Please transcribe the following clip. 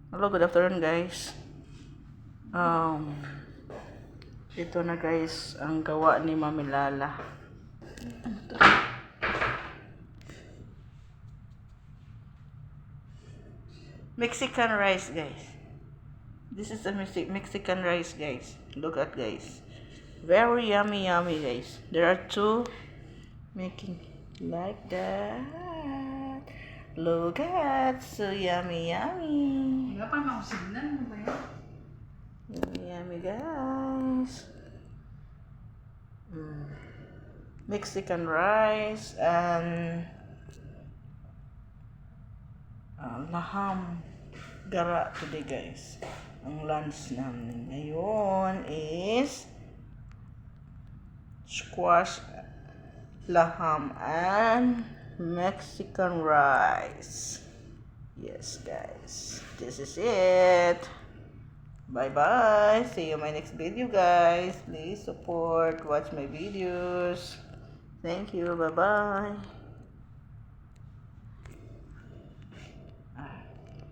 Hello, good afternoon guys. Ito na guys ang gawa ni Mami Lala. Mexican rice guys. This is a Mexican rice guys. Look at guys. Very yummy guys. There are two making like that. Look at, so yummy. Yummy guys. Mexican rice and laham gara today guys. Ang lunch namin ngayon is squash, laham, and Mexican rice. Yes guys, this is it. Bye bye, see you in my next video guys. Please support, watch my videos. Thank you, bye bye.